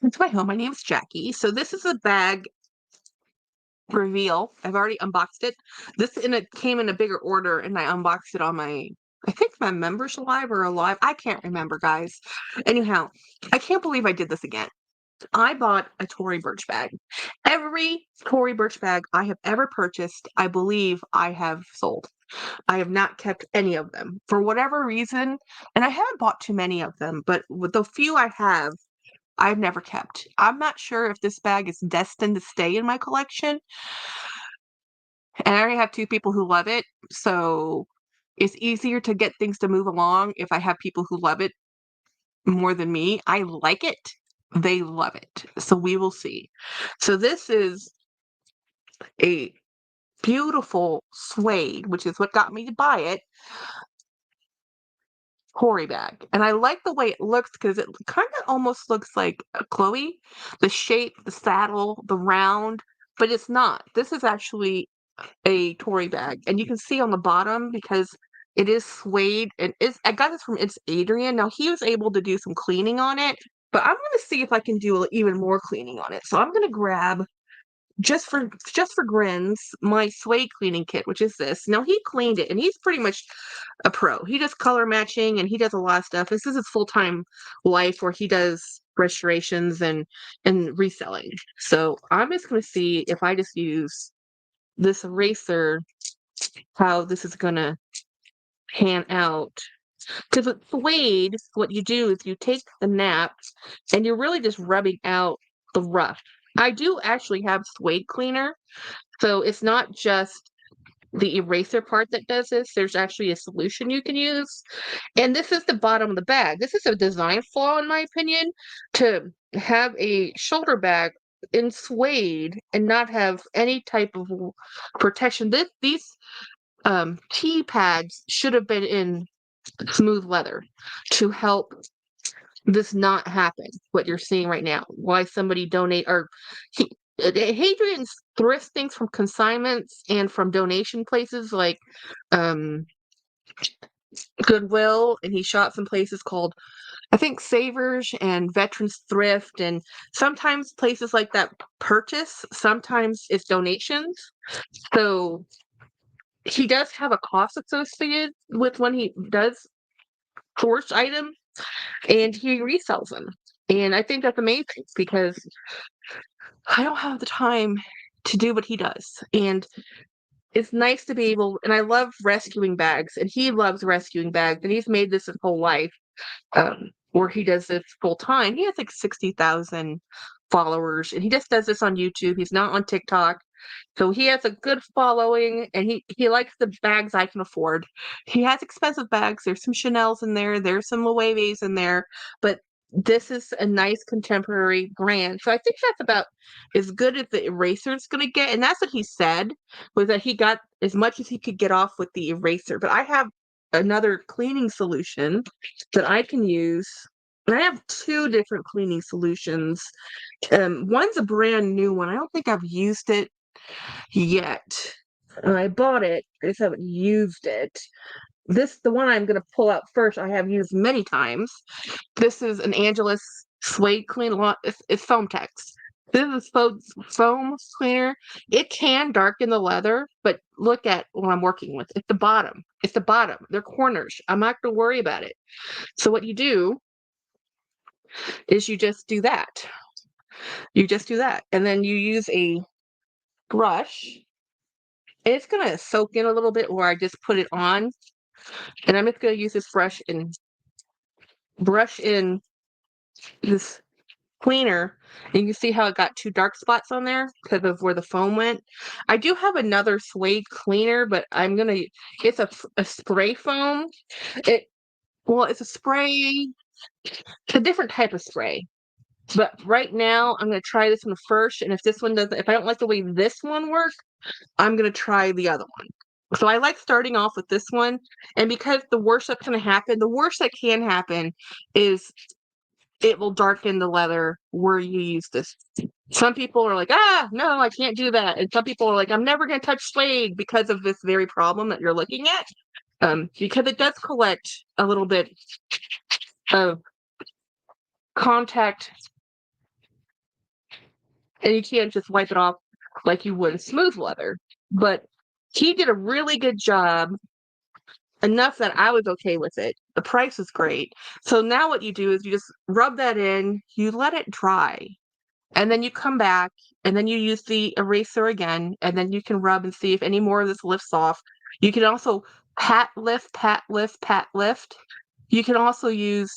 It's my home. My name's Jackie. So this is a bag reveal. I've already unboxed it. It came in a bigger order, and I unboxed it on I think my members live or alive. I can't remember, guys. Anyhow, I can't believe I did this again. I bought a Tory Burch bag. Every Tory Burch bag I have ever purchased, I believe I have sold. I have not kept any of them for whatever reason, and I haven't bought too many of them, but with the few I have, I've never kept. I'm not sure if this bag is destined to stay in my collection. And I already have two people who love it. So it's easier to get things to move along if I have people who love it more than me. I like it. They love it. So we will see. So this is a beautiful suede, which is what got me to buy it, Tory bag. And I like the way it looks because it kind of almost looks like a Chloe. The shape, the saddle, the round, but it's not. This is actually a Tory bag. And you can see on the bottom because it is suede and I got this from It's Adrian. Now he was able to do some cleaning on it, but I'm gonna see if I can do even more cleaning on it. So I'm gonna grab just for grins my suede cleaning kit, which is this. Now he cleaned it and he's pretty much a pro. He does color matching and he does a lot of stuff. This is his full-time life where he does restorations and reselling. So I'm just gonna see if I just use this eraser, how this is gonna pan out. Because with suede, what you do is you take the nap and you're really just rubbing out the rough. I do actually have suede cleaner, so it's not just the eraser part that does this. There's actually a solution you can use. And this is the bottom of the bag. This is a design flaw, in my opinion, to have a shoulder bag in suede and not have any type of protection. These T pads should have been in smooth leather to help this not happen. What you're seeing right now, why somebody donate or Hadrian thrifts things from consignments and from donation places like um, Goodwill, and he shot some places called I think Savers and Veterans Thrift, and sometimes places like that purchase. Sometimes it's donations. So he does have a cost associated with when he does source items and he resells them. And I think that's amazing because I don't have the time to do what he does. And it's nice to be able, and I love rescuing bags, and he loves rescuing bags, and he's made this his whole life, where he does this full time. He has like 60,000 followers, and he just does this on YouTube. He's not on TikTok. So he has a good following, and he likes the bags I can afford. He has expensive bags. There's some Chanel's in there. There's some Loewe's in there, but this is a nice contemporary brand. So I think that's about as good as the eraser's going to get. And that's what he said, was that he got as much as he could get off with the eraser. But I have another cleaning solution that I can use. And I have two different cleaning solutions. One's a brand new one. I don't think I've used it yet. I bought it. I just haven't used it. The one I'm going to pull out first, I have used many times. This is an Angelus suede cleaner. It's foam text. This is foam cleaner. It can darken the leather, but look at what I'm working with. It's the bottom. It's the bottom. They're corners. I'm not going to worry about it. So what you do is you just do that. You just do that. And then you use a brush. And it's going to soak in a little bit where I just put it on. And I'm just going to use this brush and brush in this cleaner. And you can see how it got two dark spots on there because of where the foam went. I do have another suede cleaner, but it's a spray foam. It's a spray. It's a different type of spray. But right now, I'm going to try this one first. And if I don't like the way this one works, I'm going to try the other one. So I like starting off with this one. And because the worst that can happen is it will darken the leather where you use this. Some people are like, no, I can't do that. And some people are like, I'm never going to touch suede because of this very problem that you're looking at. Because it does collect a little bit of contact and you can't just wipe it off like you would smooth leather. But he did a really good job, enough that I was okay with it. The price was great. So now what you do is you just rub that in, you let it dry, and then you come back and then you use the eraser again, and then you can rub and see if any more of this lifts off. You can also pat lift, pat lift, pat lift. You can also use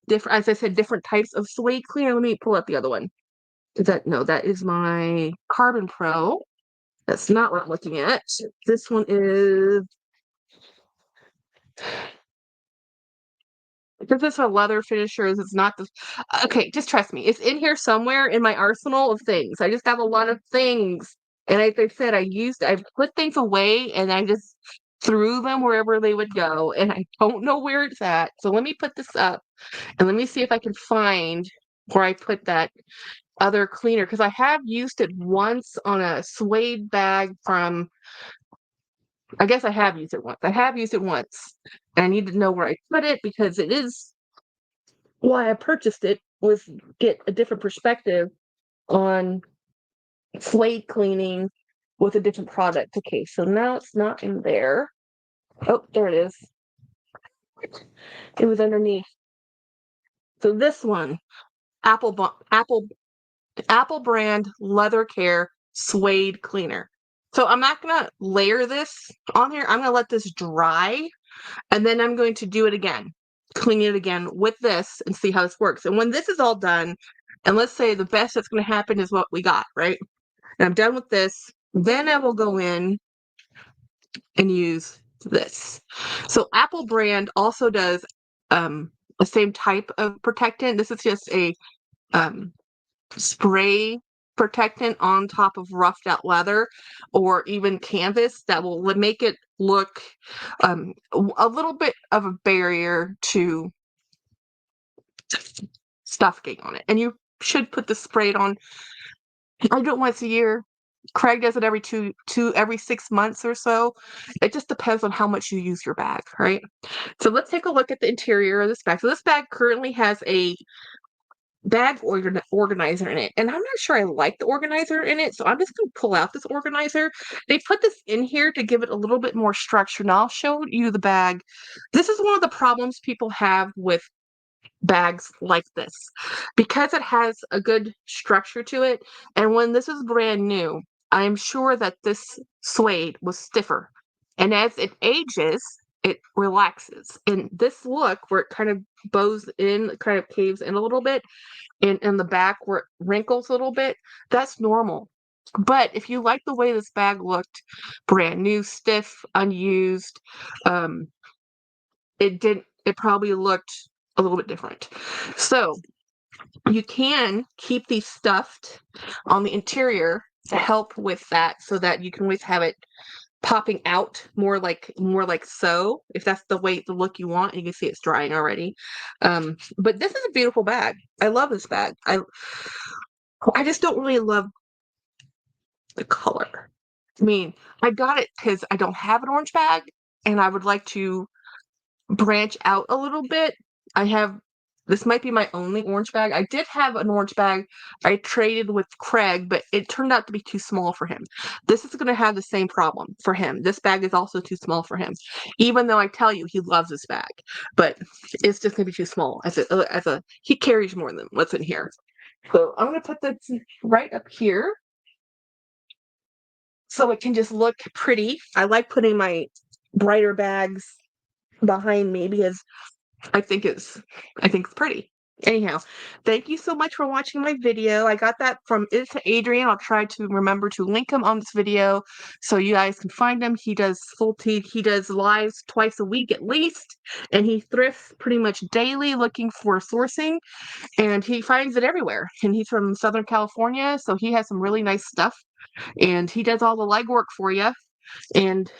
different, as I said, different types of suede cleaner. Let me pull up the other one. No, that is my Carbon Pro. That's not what I'm looking at. This one is, because it's a leather finishers, it's not the, okay, just trust me. It's in here somewhere in my arsenal of things. I just have a lot of things. And like I said, I put things away and I just threw them wherever they would go. And I don't know where it's at. So let me put this up and let me see if I can find where I put that other cleaner, because I have used it once on a suede bag from, I guess I have used it once. I have used it once. And I need to know where I put it, because it is why I purchased it, was get a different perspective on suede cleaning with a different product. Okay, so now it's not in there. Oh, there it is. It was underneath. So this one, Apple brand leather care suede cleaner. So I'm not gonna layer this on here. I'm gonna let this dry, and then I'm going to do it again, clean it again with this and see how this works. And when this is all done, and let's say the best that's going to happen is what we got, right? And I'm done with this, then I will go in and use this. So Apple brand also does the same type of protectant. This is just a um, spray protectant on top of roughed out leather or even canvas that will make it look a little bit of a barrier to stuff getting on it. And you should put the spray on, I do it once a year. Craig does it every 6 months or so. It just depends on how much you use your bag, right? So let's take a look at the interior of this bag. So this bag currently has a bag organizer in it, and I'm not sure I like the organizer in it, so I'm just going to pull out this organizer. They put this in here to give it a little bit more structure, and I'll show you the bag. This is one of the problems people have with bags like this, because it has a good structure to it, and when this is brand new, I'm sure that this suede was stiffer, and as it ages, it relaxes. And this look where it kind of bows in, kind of caves in a little bit, in the back where it wrinkles a little bit, that's normal. But if you like the way this bag looked, brand new, stiff, unused, um, it probably looked a little bit different. So you can keep these stuffed on the interior to help with that, so that you can always have it popping out more like so, if that's the look you want. And you can see it's drying already. But this is a beautiful bag. I love this bag. I just don't really love the color. I mean, I got it because I don't have an orange bag and I would like to branch out a little bit. This might be my only orange bag. I did have an orange bag I traded with Craig, but it turned out to be too small for him. This is going to have the same problem for him. This bag is also too small for him, even though I tell you he loves this bag, but it's just going to be too small. He carries more than what's in here. So I'm going to put this right up here so it can just look pretty. I like putting my brighter bags behind me because I think it's pretty. Anyhow, thank you so much for watching my video. I got that from Adrian. I'll try to remember to link him on this video so you guys can find him. He does lives twice a week at least, and he thrifts pretty much daily looking for sourcing, and he finds it everywhere. And he's from Southern California, so he has some really nice stuff, and he does all the legwork for you, and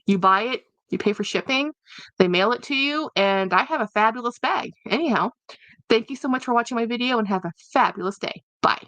you buy it, you pay for shipping, they mail it to you, and I have a fabulous bag. Anyhow, thank you so much for watching my video and have a fabulous day. Bye.